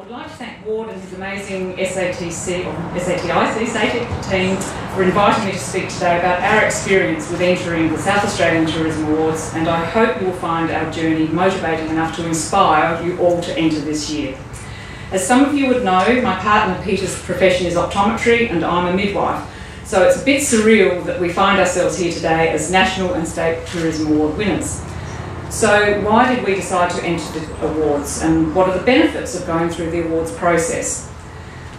would like to thank Ward and his amazing SATIC team for inviting me to speak today about our experience with entering the South Australian Tourism Awards, and I hope you will find our journey motivating enough to inspire you all to enter this year. As some of you would know, my partner Peter's profession is optometry and I'm a midwife, so it's a bit surreal that we find ourselves here today as National and State Tourism Award winners. So why did we decide to enter the awards, and what are the benefits of going through the awards process?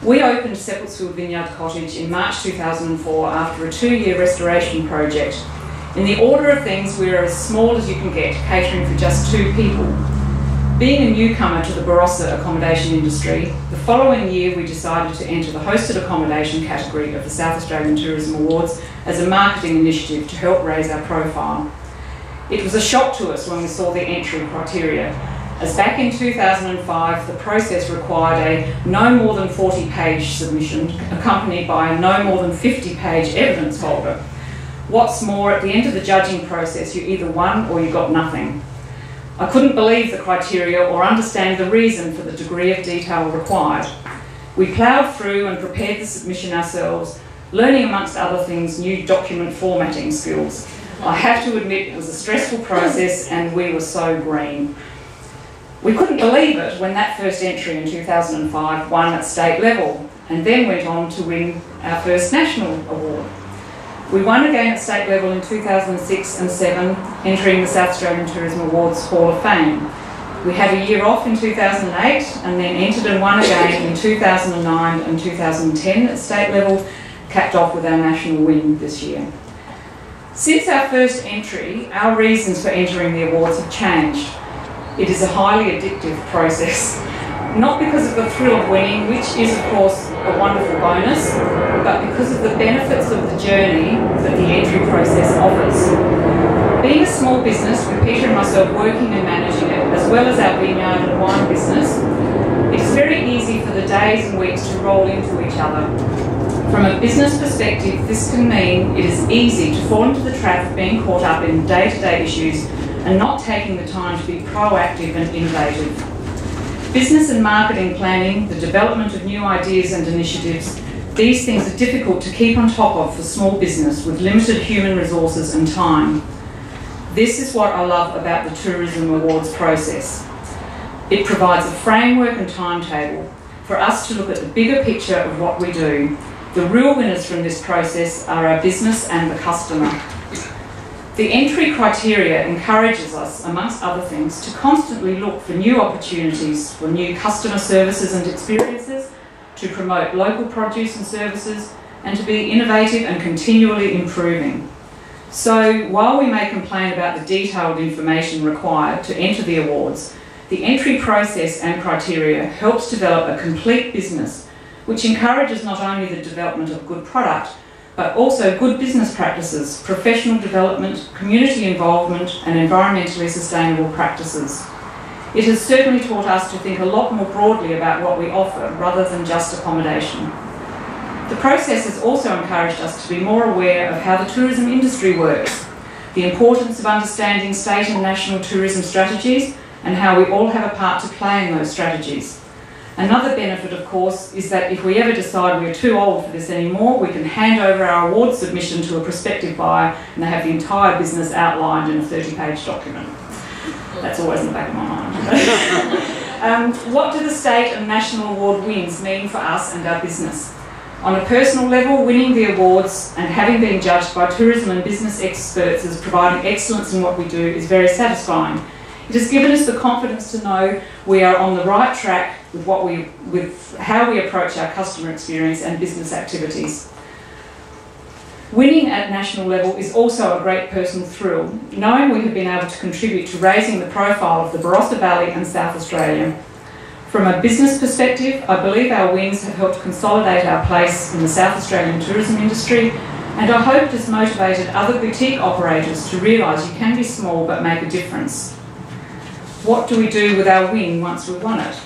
We opened Seppeltsfield Vineyard Cottage in March 2004 after a 2-year restoration project. In the order of things, we are as small as you can get, catering for just 2 people. Being a newcomer to the Barossa accommodation industry, the following year we decided to enter the hosted accommodation category of the South Australian Tourism Awards as a marketing initiative to help raise our profile. It was a shock to us when we saw the entry criteria, as back in 2005 the process required a no more than 40-page submission accompanied by a no more than 50-page evidence folder. What's more, at the end of the judging process you either won or you got nothing. I couldn't believe the criteria or understand the reason for the degree of detail required. We ploughed through and prepared the submission ourselves, learning amongst other things new document formatting skills. I have to admit it was a stressful process and we were so green. We couldn't believe it when that first entry in 2005 won at state level and then went on to win our first national award. We won again at state level in 2006 and 2007, entering the South Australian Tourism Awards Hall of Fame. We had a year off in 2008 and then entered and won again in 2009 and 2010 at state level, capped off with our national win this year. Since our first entry, our reasons for entering the awards have changed. It is a highly addictive process, not because of the thrill of winning, which is of course a wonderful bonus, but because of the benefits of the journey that the entry process offers. Being a small business, with Peter and myself working and managing it, as well as our vineyard and wine business, it is very easy for the days and weeks to roll into each other. From a business perspective, this can mean it is easy to fall into the trap of being caught up in day-to-day issues and not taking the time to be proactive and innovative. Business and marketing planning, the development of new ideas and initiatives, these things are difficult to keep on top of for small business with limited human resources and time. This is what I love about the Tourism Awards process. It provides a framework and timetable for us to look at the bigger picture of what we do. The real winners from this process are our business and the customer. The entry criteria encourages us, amongst other things, to constantly look for new opportunities for new customer services and experiences, to promote local produce and services, and to be innovative and continually improving. So, while we may complain about the detailed information required to enter the awards, the entry process and criteria helps develop a complete business which encourages not only the development of good product, but also good business practices, professional development, community involvement, and environmentally sustainable practices. It has certainly taught us to think a lot more broadly about what we offer, rather than just accommodation. The process has also encouraged us to be more aware of how the tourism industry works, the importance of understanding state and national tourism strategies, and how we all have a part to play in those strategies. Another benefit, of course, is that if we ever decide we're too old for this anymore, we can hand over our award submission to a prospective buyer and they have the entire business outlined in a 30-page document. That's always in the back of my mind. What do the state and national award wins mean for us and our business? On a personal level, winning the awards and having been judged by tourism and business experts as providing excellence in what we do is very satisfying. It has given us the confidence to know we are on the right track with how we approach our customer experience and business activities. Winning at national level is also a great personal thrill, knowing we have been able to contribute to raising the profile of the Barossa Valley and South Australia. From a business perspective, I believe our wins have helped consolidate our place in the South Australian tourism industry, and I hope it has motivated other boutique operators to realise you can be small but make a difference. What do we do with our win once we've won it?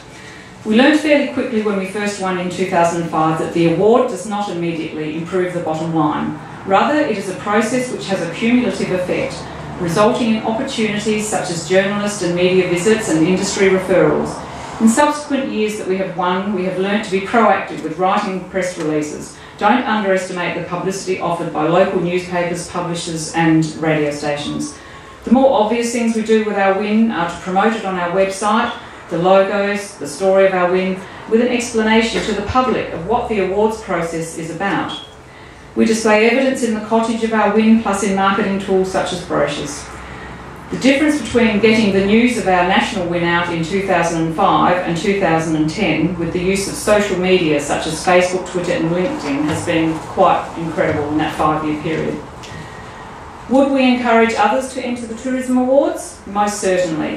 We learned fairly quickly when we first won in 2005 that the award does not immediately improve the bottom line. Rather, it is a process which has a cumulative effect, resulting in opportunities such as journalist and media visits and industry referrals. In subsequent years that we have won, we have learnt to be proactive with writing press releases. Don't underestimate the publicity offered by local newspapers, publishers and radio stations. The more obvious things we do with our win are to promote it on our website, the logos, the story of our win, with an explanation to the public of what the awards process is about. We display evidence in the cottage of our win, plus in marketing tools such as brochures. The difference between getting the news of our national win out in 2005 and 2010 with the use of social media such as Facebook, Twitter and LinkedIn has been quite incredible in that 5-year period. Would we encourage others to enter the Tourism Awards? Most certainly.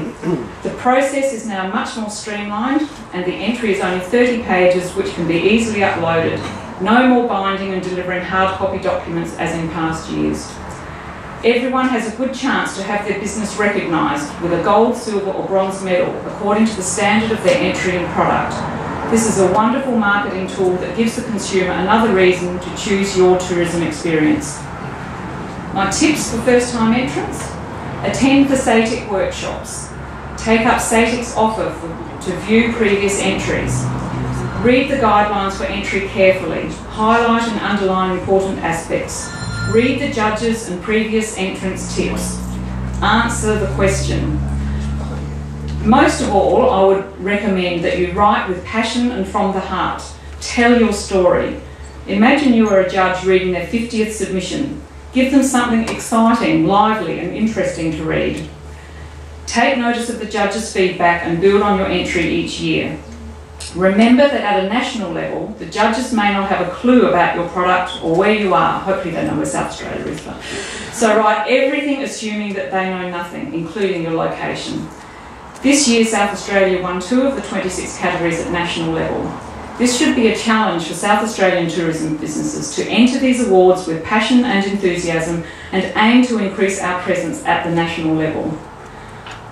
The process is now much more streamlined and the entry is only 30 pages which can be easily uploaded. No more binding and delivering hard copy documents as in past years. Everyone has a good chance to have their business recognised with a gold, silver or bronze medal according to the standard of their entry and product. This is a wonderful marketing tool that gives the consumer another reason to choose your tourism experience. My tips for first-time entrants: attend the SATIC workshops, take up SATIC's offer to view previous entries, read the guidelines for entry carefully, highlight and underline important aspects, read the judges and previous entrants' tips, answer the question. Most of all, I would recommend that you write with passion and from the heart. Tell your story. Imagine you are a judge reading their 50th submission. Give them something exciting, lively and interesting to read. Take notice of the judges' feedback and build on your entry each year. Remember that at a national level, the judges may not have a clue about your product or where you are. Hopefully they know where South Australia is. So write everything assuming that they know nothing, including your location. This year, South Australia won 2 of the 26 categories at national level. This should be a challenge for South Australian tourism businesses to enter these awards with passion and enthusiasm and aim to increase our presence at the national level.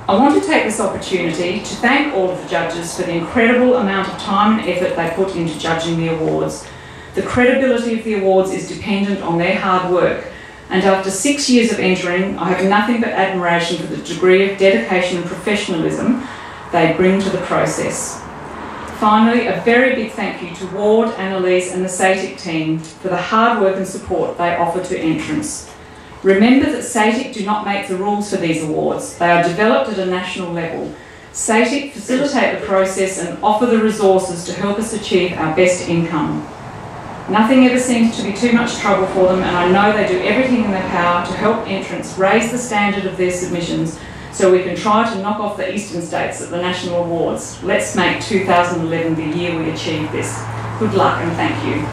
I want to take this opportunity to thank all of the judges for the incredible amount of time and effort they put into judging the awards. The credibility of the awards is dependent on their hard work, and after 6 years of entering, I have nothing but admiration for the degree of dedication and professionalism they bring to the process. Finally, a very big thank you to Ward, Annalise and the SATIC team for the hard work and support they offer to entrants. Remember that SATIC do not make the rules for these awards. They are developed at a national level. SATIC facilitate the process and offer the resources to help us achieve our best income. Nothing ever seems to be too much trouble for them, and I know they do everything in their power to help entrants raise the standard of their submissions so we can try to knock off the eastern states at the national awards. Let's make 2011 the year we achieve this. Good luck and thank you.